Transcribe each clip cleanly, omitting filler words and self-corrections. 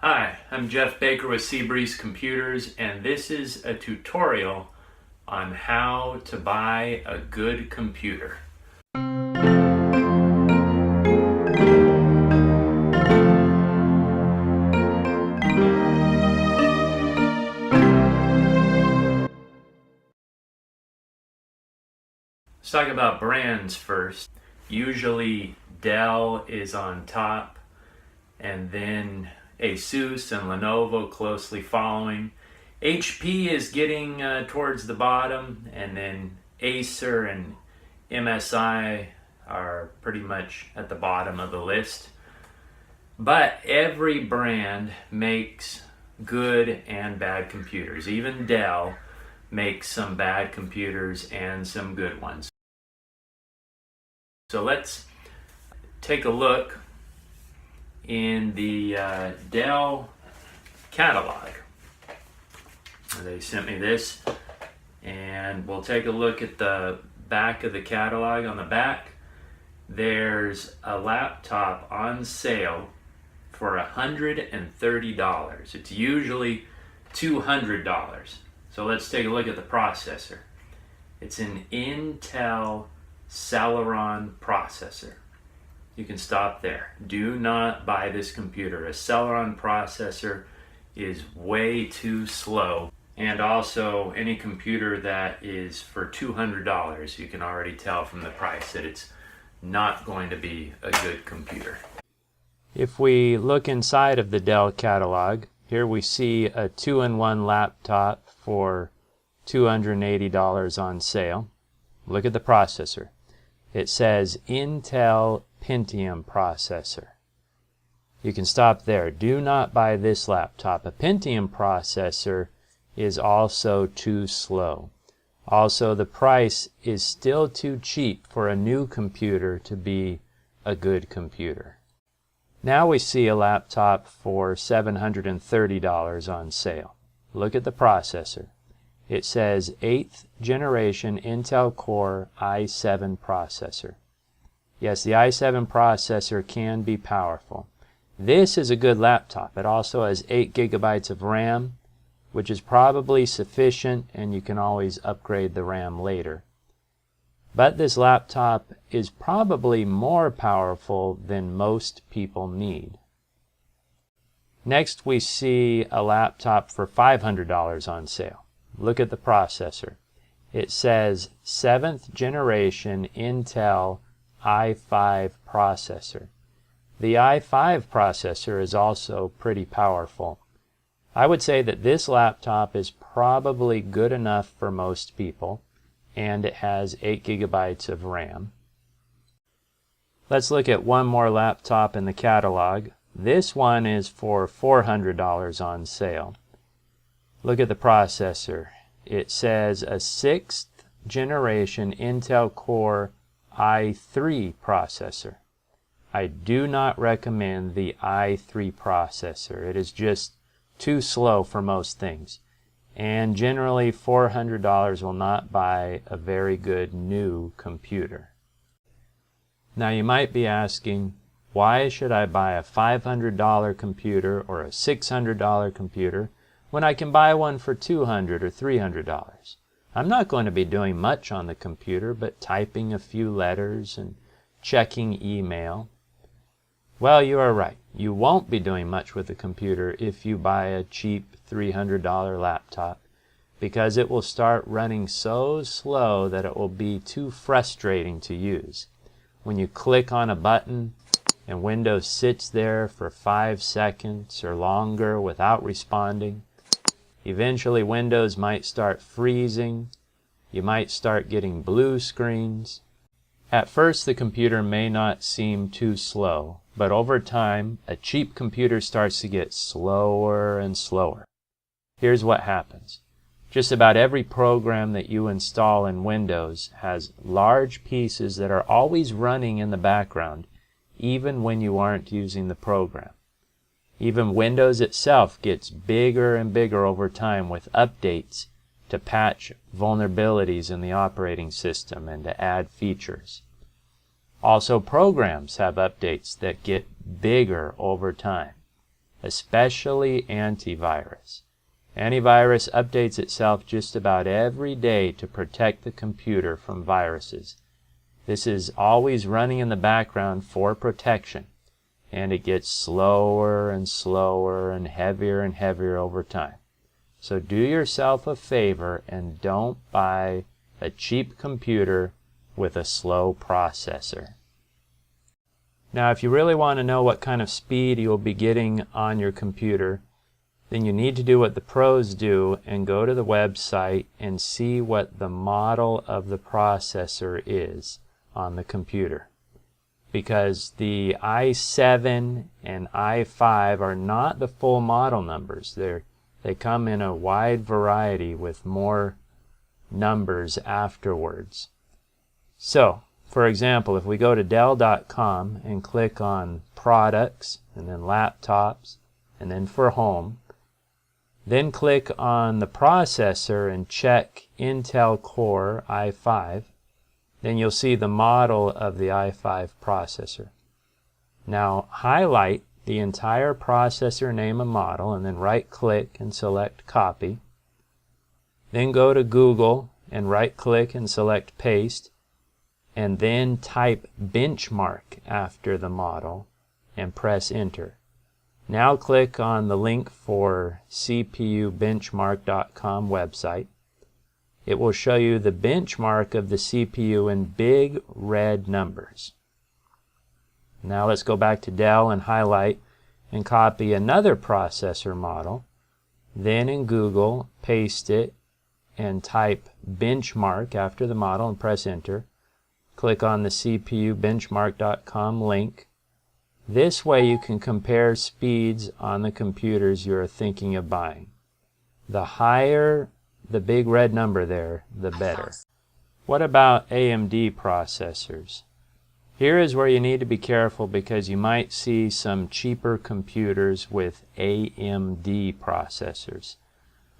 Hi, I'm Jeff Baker with Seabreeze Computers, and this is a tutorial on how to buy a good computer. Let's talk about brands first. Usually Dell is on top, and then Asus and Lenovo closely following. HP is getting towards the bottom, and then Acer and MSI are pretty much at the bottom of the list. But every brand makes good and bad computers. Even Dell makes some bad computers and some good ones. So let's take a look in the Dell catalog. They sent me this, and we'll take a look at the back of the catalog. On the back, there's a laptop on sale for $130. It's usually $200. So let's take a look at the processor. It's an Intel Celeron processor. You can stop there. Do not buy this computer. A Celeron processor is way too slow. And also, any computer that is for $200, you can already tell from the price that it's not going to be a good computer. If we look inside of the Dell catalog, here we see a 2-in-1 laptop for $280 on sale. Look at the processor. It says Intel Pentium processor. You can stop there. Do not buy this laptop. A Pentium processor is also too slow. Also, the price is still too cheap for a new computer to be a good computer. Now we see a laptop for $730 on sale. Look at the processor. It says 8th generation Intel Core i7 processor. Yes, the i7 processor can be powerful. This is a good laptop. It also has 8 gigabytes of RAM, which is probably sufficient, and you can always upgrade the RAM later. But this laptop is probably more powerful than most people need. Next, we see a laptop for $500 on sale. Look at the processor. It says 7th generation Intel i5 processor. The i5 processor is also pretty powerful. I would say that this laptop is probably good enough for most people, and it has 8 gigabytes of RAM. Let's look at one more laptop in the catalog. This one is for $400 on sale. Look at the processor. It says a 6th generation Intel Core i3 processor. I do not recommend the i3 processor. It is just too slow for most things. And generally $400 will not buy a very good new computer. Now you might be asking, why should I buy a $500 computer or a $600 computer when I can buy one for $200 or $300? I'm not going to be doing much on the computer but typing a few letters and checking email. Well, you are right. You won't be doing much with the computer if you buy a cheap $300 laptop, because it will start running so slow that it will be too frustrating to use. When you click on a button and Windows sits there for 5 seconds or longer without responding, eventually Windows might start freezing. You might start getting blue screens. At first the computer may not seem too slow, but over time a cheap computer starts to get slower and slower. Here's what happens. Just about every program that you install in Windows has large pieces that are always running in the background, even when you aren't using the program. Even Windows itself gets bigger and bigger over time with updates to patch vulnerabilities in the operating system and to add features. Also, programs have updates that get bigger over time. especially antivirus. Antivirus updates itself just about every day to protect the computer from viruses. This is always running in the background for protection, and it gets slower and slower and heavier over time. So do yourself a favor and don't buy a cheap computer with a slow processor. Now, if you really want to know what kind of speed you'll be getting on your computer, then you need to do what the pros do and go to the website and see what the model of the processor is on the computer. Because the i7 and i5 are not the full model numbers. They come in a wide variety with more numbers afterwards. So, for example, if we go to Dell.com and click on Products, and then Laptops, and then for Home, then click on the processor and check Intel Core i5, then you'll see the model of the i5 processor. Now highlight the entire processor name and model, and then right-click and select Copy. Then go to Google and right-click and select Paste, and then type benchmark after the model and press Enter. Now click on the link for CPUbenchmark.com website. It will show you the benchmark of the CPU in big red numbers. Now let's go back to Dell and highlight and copy another processor model. Then in Google, paste it and type benchmark after the model and press Enter. Click on the CPUbenchmark.com link. This way you can compare speeds on the computers you're thinking of buying. The higher the big red number there, the better. What about AMD processors? Here is where you need to be careful because you might see some cheaper computers with AMD processors.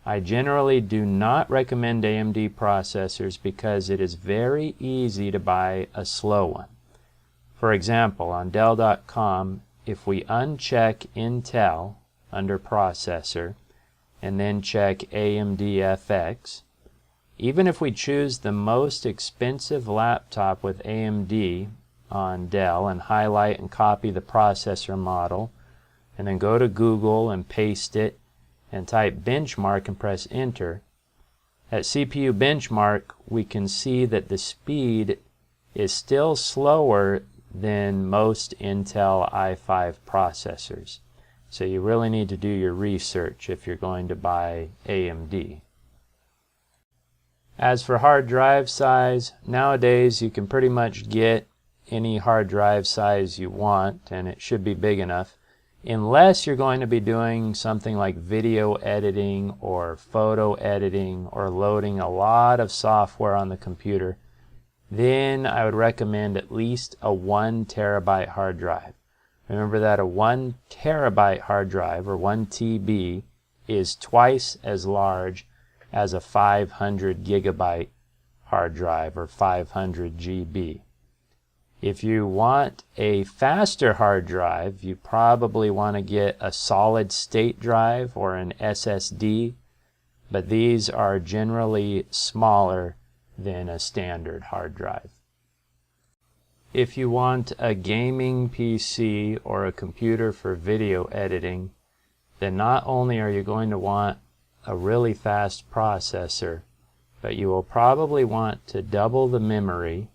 I generally do not recommend AMD processors because it is very easy to buy a slow one. For example, on Dell.com, if we uncheck Intel under Processor and then check AMD FX, even if we choose the most expensive laptop with AMD on Dell and highlight and copy the processor model and then go to Google and paste it and type benchmark and press Enter, at CPU benchmark we can see that the speed is still slower than most Intel i5 processors. So you really need to do your research if you're going to buy AMD. As for hard drive size, nowadays you can pretty much get any hard drive size you want, and it should be big enough, unless you're going to be doing something like video editing or photo editing or loading a lot of software on the computer. Then I would recommend at least a 1 terabyte hard drive. Remember that a 1 terabyte hard drive, or 1 TB, is twice as large as a 500 gigabyte hard drive, or 500 GB. If you want a faster hard drive, you probably want to get a solid state drive or an SSD, but these are generally smaller than a standard hard drive. If you want a gaming PC or a computer for video editing, then not only are you going to want a really fast processor, but you will probably want to double the memory,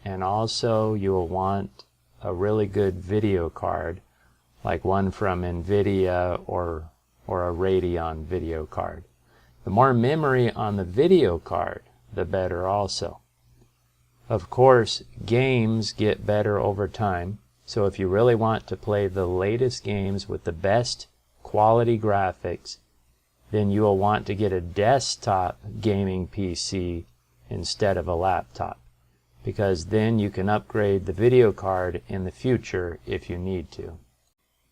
and also you will want a really good video card, like one from NVIDIA or a Radeon video card. The more memory on the video card, the better also. Of course, games get better over time, so if you really want to play the latest games with the best quality graphics, then you will want to get a desktop gaming PC instead of a laptop, because then you can upgrade the video card in the future if you need to.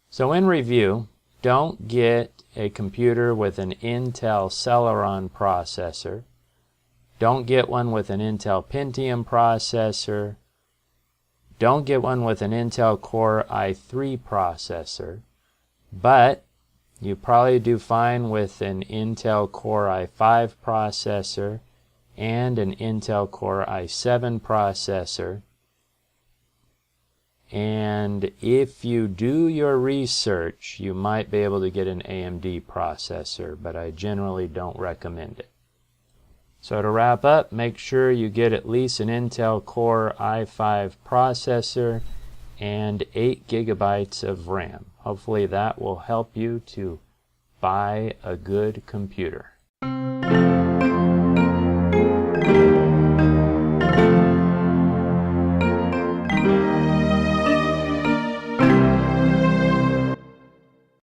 So in review, don't get a computer with an Intel Celeron processor. Don't get one with an Intel Pentium processor. Don't get one with an Intel Core i3 processor. But You probably do fine with an Intel Core i5 processor and an Intel Core i7 processor. And if you do your research, you might be able to get an AMD processor, but I generally don't recommend it. So to wrap up, make sure you get at least an Intel Core i5 processor and 8 gigabytes of RAM. Hopefully that will help you to buy a good computer.